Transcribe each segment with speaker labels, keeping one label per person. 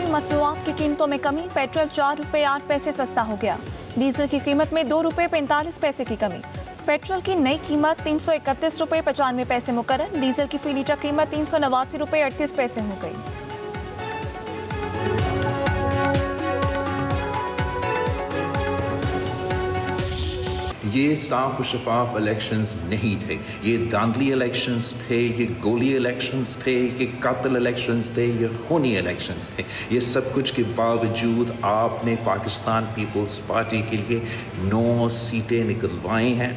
Speaker 1: मसनूआत की कीमतों में कमी, पेट्रोल 4 रुपये 8 पैसे सस्ता हो गया। डीजल की कीमत में 2 रुपये 45 पैसे की कमी। पेट्रोल की नई कीमत 331 रुपये 95 पैसे मुकर्रर। डीजल की फी लीटर कीमत 389 रुपये 38 पैसे हो गई।
Speaker 2: ये साफ और शफाफ इलेक्शंस नहीं थे, ये धांधली इलेक्शंस थे, ये गोली इलेक्शंस थे, ये कातिल इलेक्शंस थे, ये खूनी इलेक्शंस थे। ये सब कुछ के बावजूद आपने पाकिस्तान पीपल्स पार्टी के लिए 9 सीटें निकलवाई हैं।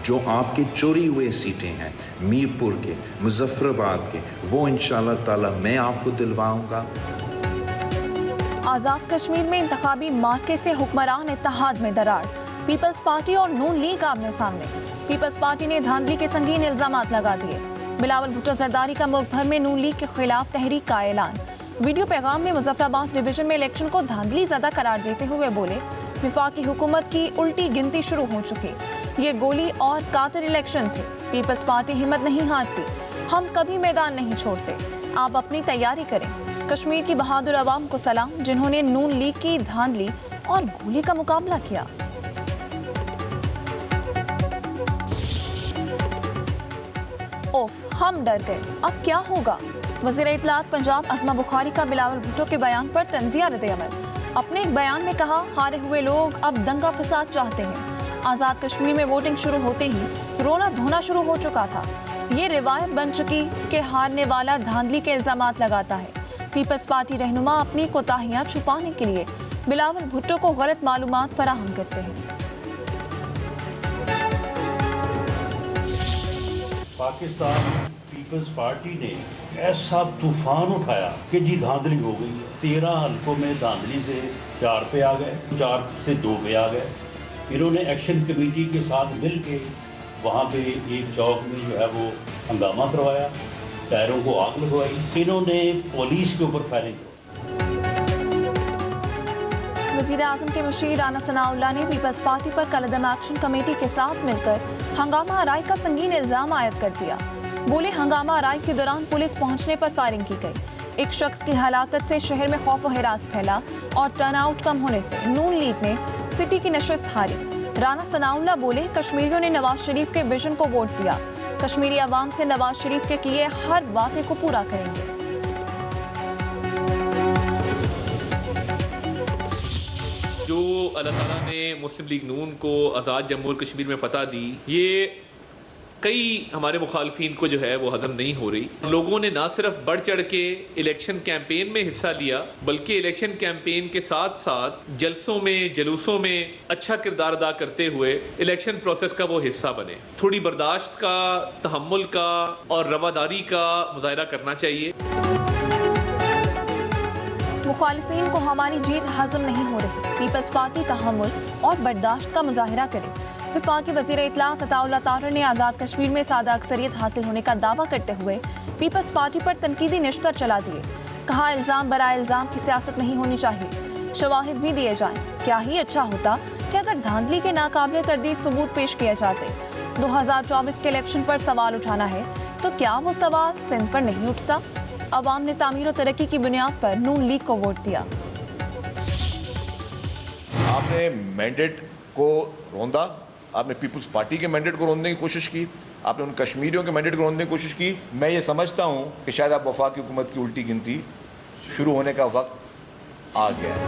Speaker 2: जो आपके चोरी हुए सीटें हैं मीरपुर के, मुजफ्फराबाद के, वो इंशाअल्लाह ताला मैं आपको दिलवाऊंगा।
Speaker 1: आज़ाद कश्मीर में इंतखाबी मार्के से हुक्मरान इत्तेहाद में दरार, पीपल्स पार्टी और नून लीग आमने सामने। पीपल्स पार्टी ने धांधली के संगीन इल्जामात लगा दिए। बिलावल भुट्टो जरदारी का मुल्क भर में नून लीग के खिलाफ तहरीक का ऐलान। वीडियो पैगाम में मुजफ्फराबाद डिवीजन में इलेक्शन को धांधली ज़्यादा करार देते हुए बोले, विफाकी हुकूमत की उल्टी गिनती शुरू हो चुकी। ये गोली और कातिल इलेक्शन थे। पीपल्स पार्टी हिम्मत नहीं हारती, हम कभी मैदान नहीं छोड़ते। आप अपनी तैयारी करें। कश्मीर की बहादुर आवाम को सलाम, जिन्होंने नून लीग की धांधली और गोली का मुकाबला किया। ओफ, हम डर गए, अब क्या होगा? वज़ीर इत्तलात पंजाब अज़मा बुखारी का बिलावल भुट्टो के बयान पर तंज़िया रद्द-ए-अमल। अपने एक बयान में कहा, हारे हुए लोग अब दंगा फसाद चाहते हैं। आज़ाद कश्मीर में वोटिंग शुरू होते ही रोना धोना शुरू हो चुका था। ये रिवायत बन चुकी कि हारने वाला धांधली के इल्जामात लगाता है। पीपल्स पार्टी रहनुमा अपनी कोताहियां छुपाने के लिए बिलावल भुट्टो को गलत मालूमात फराहम करते हैं।
Speaker 3: पाकिस्तान पीपल्स पार्टी ने ऐसा तूफान उठाया कि जी धांधली हो गई। 13 हल्कों में धांधली से 4 पे आ गए, 4 से 2 पे आ गए। इन्होंने एक्शन कमेटी के साथ मिल के वहाँ पे एक चौक में जो है वो हंगामा करवाया, टायरों को आग लगवाई। इन्होंने पुलिस के ऊपर फायरिंग की।
Speaker 1: वज़ीर आज़म के मुशीर राना सनाउल्लाह ने पीपल्स पार्टी पर कलअदम एक्शन कमेटी के साथ मिलकर हंगामा आराई का संगीन इल्जाम आयद कर दिया। बोले, हंगामा आराई के दौरान पुलिस पहुंचने पर फायरिंग की गई। एक शख्स की हलाकत से शहर में खौफ व हिरास फैला और टर्नआउट कम होने से नून लीग ने सिटी की नशिस्त हारी। राना सनाउल्लाह बोले, कश्मीरियों ने नवाज शरीफ के विजन को वोट दिया। कश्मीरी अवाम से नवाज शरीफ के किए हर वादे को पूरा करेंगे।
Speaker 4: जो अल्लाह ताला ने मुस्लिम लीग नून को आज़ाद जम्मू और कश्मीर में फ़तह दी, ये कई हमारे मुखालफिन को जो है वो हज़म नहीं हो रही। लोगों ने ना सिर्फ बढ़ चढ़ के इलेक्शन कैंपेन में हिस्सा लिया, बल्कि इलेक्शन कैंपेन के साथ साथ जलसों में, जलूसों में अच्छा किरदार अदा करते हुए इलेक्शन प्रोसेस का वो हिस्सा बने। थोड़ी बर्दाश्त का, तहम्मुल का और रवादारी का मुजाहरा करना चाहिए।
Speaker 1: मुखालिफिन को हमारी जीत हजम नहीं हो रही, पीपल्स पार्टी तहम्मुल और बर्दाश्त का मुजाहरा करे। वफाकी वज़ीर इत्तलात अताउल्लाह ताहिर ने आज़ाद कश्मीर में सादा अक्सरियत हासिल होने का दावा करते हुए पीपल्स पार्टी पर तनकीदी निश्तर चला दिए। कहा, इल्ज़ाम बराए इल्ज़ाम की सियासत नहीं होनी चाहिए, शवाहिद भी दिए जाएं। क्या ही अच्छा होता कि अगर धांधली के नाकाबिले तरदीद सबूत पेश किए जाते। 2024 के इलेक्शन पर सवाल उठाना है तो क्या वो सवाल सिंध पर नहीं उठता? अवाम ने तामीर और तरक्की की बुनियाद पर नून लीग को वोट दिया।
Speaker 5: आपने मैंडेट को रोंदा, आपने पीपल्स पार्टी के मैंडेट को रोंदने की कोशिश की, आपने उन कश्मीरियों के मैंडेट को रोंदने की कोशिश की। मैं ये समझता हूँ कि शायद आप वफाकी हुकूमत की उल्टी गिनती शुरू होने का वक्त आ गया है।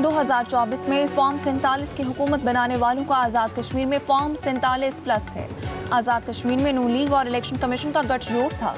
Speaker 1: 2024 में फॉर्म 47 की हुकूमत बनाने वालों का आज़ाद कश्मीर में फॉर्म 47+ है। आज़ाद कश्मीर में नून लीग और इलेक्शन कमीशन का गठजोड़ था।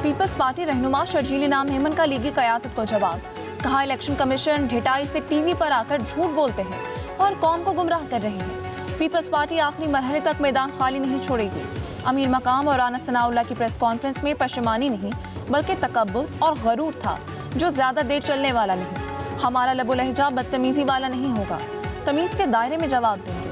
Speaker 1: पीपल्स पार्टी रहनुमा शर्जील इनाम हेमन का लीगी क़यादत को जवाब। कहा, इलेक्शन कमीशन ढिठाई से टीवी पर आकर झूठ बोलते हैं और कौम को गुमराह कर रहे हैं। पीपल्स पार्टी आखिरी मरहले तक मैदान खाली नहीं छोड़ेगी। अमीर मकाम और राना सनाउल्लाह की प्रेस कॉन्फ्रेंस में पशेमानी नहीं बल्कि तकब्बुर और गरूर था, जो ज़्यादा देर चलने वाला नहीं। हमारा लबो लहजा बदतमीजी वाला नहीं होगा, तमीज़ के दायरे में जवाब देंगे।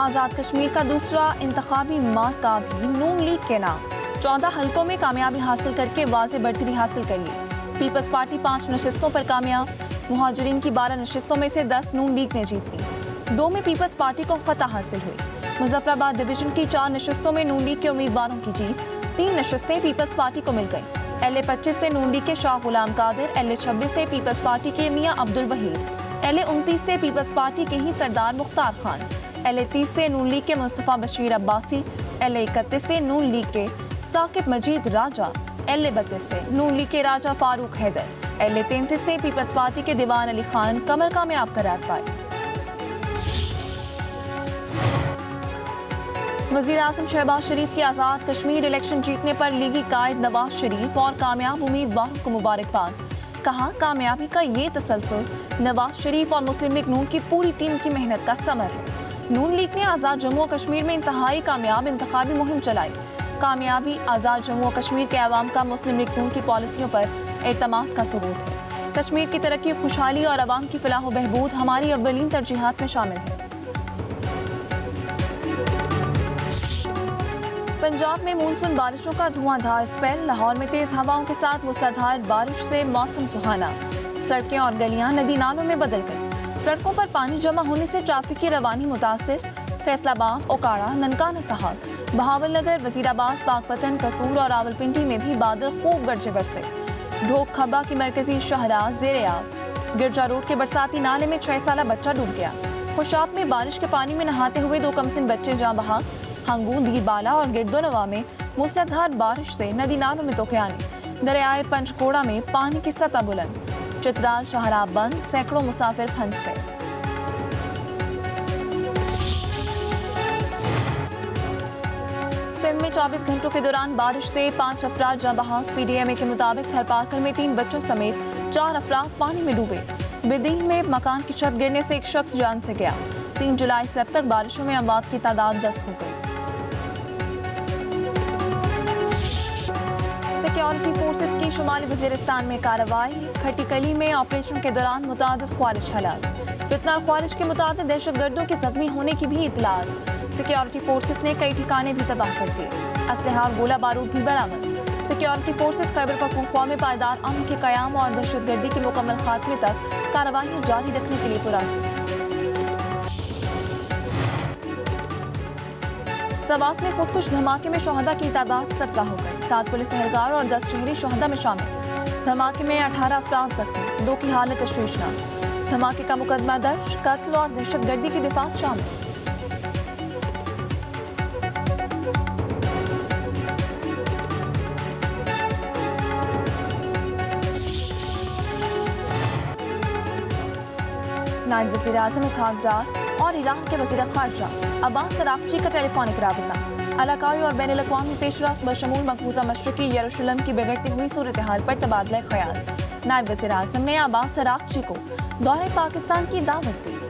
Speaker 1: आज़ाद कश्मीर का दूसरा इंतखाबी मार्का भी नून लीग के नाम। 14 हल्कों में कामयाबी हासिल करके वाज़े बढ़तरी हासिल कर ली। पीपल्स पार्टी 5 नशिस्तों पर कामयाब। मुहाजिरीन की 12 नशिस्तों में से 10 नून लीग ने जीत ली। 2 में पीपल्स पार्टी को फतह हासिल हुई। मुजफ्फराबाद डिवीजन की 4 नशस्तों में नून लीग के उम्मीदवारों की जीत। 3 नशस्तें पीपल्स पार्टी को मिल गई। LA 25 से नून लीग के शाह गुलाम कादिर, LA 26 से पीपल्स पार्टी के मियां अब्दुल वहीद, LA 29 से पीपल्स पार्टी के ही सरदार मुख्तार खान, LA 30 से नून लीग के मुस्तफ़ा बशीर अब्बासी, LA 31 से नून लीग के साकिब मजीद राजा, LA 32 से नून लीग के राजा फारूक हैदर, LA 33 से पीपल्स पार्टी के दीवान अली खान कमर कामयाब करार पाए। वज़ीर आज़म शहबाज शरीफ की आज़ाद कश्मीर इलेक्शन जीतने पर लीगी कायद नवाज शरीफ और कामयाब उम्मीदवारों को मुबारकबाद। कहा, कामयाबी का ये तसलसल नवाज शरीफ और मुस्लिम लीग नून की पूरी टीम की मेहनत का समर है। नून लीग ने आज़ाद जम्मू और कश्मीर में इंतहाई कामयाब इंतखाबी मुहिम चलाई। कामयाबी आज़ाद जम्मू और कश्मीर के अवाम का मुस्लिम लीग नून की पॉलिसियों पर एतमाद का सबूत है। कश्मीर की तरक्की, खुशहाली और अवाम की फलाह व बहबूद हमारी अव्वलीन तरजीहात में शामिल है। पंजाब में मानसून बारिशों का धुआंधार स्पेल। लाहौर में तेज हवाओं के साथ मूसलाधार बारिश से मौसम सुहाना। सड़कें और गलियां नदी नालों में बदल गई। सड़कों पर पानी जमा होने से ट्रैफिक की रवानी मुतासिर। फैसलाबाद, ओकाड़ा, ननकाना साहब, बहावलनगर, वजीराबाद, पाकपतन, कसूर और रावलपिंडी में भी बादल खूब गरजे बरसे। ढोक खब्बा की मरकजी शाहराह ज़ेर-ए-आब। गिरजा रोड के बरसाती नाले में 6 साला बच्चा डूब गया। खुशाब में बारिश के पानी में नहाते हुए 2 कमसिन बच्चे जाँ बहा। हंगू, दीबाला और गिरदोनवा में मूसलाधार बारिश से नदी नालों में तोक़यानी। दरियाए पंचकोड़ा में पानी की सतह बुलंद। चित्राल शाहराब बंद, सैकड़ों मुसाफिर फंस गए। सिंध में 24 घंटों के दौरान बारिश से 5 अफराद जाँ बहक। PDMA के मुताबिक थरपारकर में 3 बच्चों समेत 4 अफराद पानी में डूबे। बिदीन में मकान की छत गिरने से एक शख्स जान से गया। 3 जुलाई से अब तक बारिशों में अमवात की तादाद 10 हो गई। सिक्योरिटी फोर्सेस की शुमाली वजीरिस्तान में कार्रवाई। खट्टीकली में ऑपरेशन के दौरान मुतादिद ख्वारिज हलाक। फितना ख्वारिज के मुताबिक दहशतगर्दों के जख्मी होने की भी इतलात। सिक्योरिटी फोर्सेस ने कई ठिकाने भी तबाह कर दिए। असलहा और गोला बारूद भी बरामद। सिक्योरिटी फोर्सेस खैबर पख्तूनख्वा में पायदार अमन के क़याम और दहशतगर्दी के मुकम्मल खात्मे तक कार्रवाई जारी रखने के लिए पुरअज़्म। सवात में खुदकुश धमाके में शहदा की तादाद 17 हो गई। 7 पुलिस एहलकार और 10 शहरी शहदा में शामिल। धमाके में 18 अफराद जख्मी, 2 की हालत तशवीशनाक। धमाके का मुकदमा दर्ज, कत्ल और दहशतगर्दी की दिफात शामिल। नायब वज़ीर आज़म इसहाक डार और ईरान के वज़ीर ख़ारजा अब्बास अराग़ची का टेलीफोनिक राबता। इलाकाई और बैनुल अक़वामी पेशरफ़्त बशमूल मक़बूज़ा मशरिक़ी यरूशलेम की बिगड़ती हुई सूरत हाल पर तबादला ख़याल। नायब वज़ीर आज़म ने अब्बास अराग़ची को दौरे पाकिस्तान की दावत दी।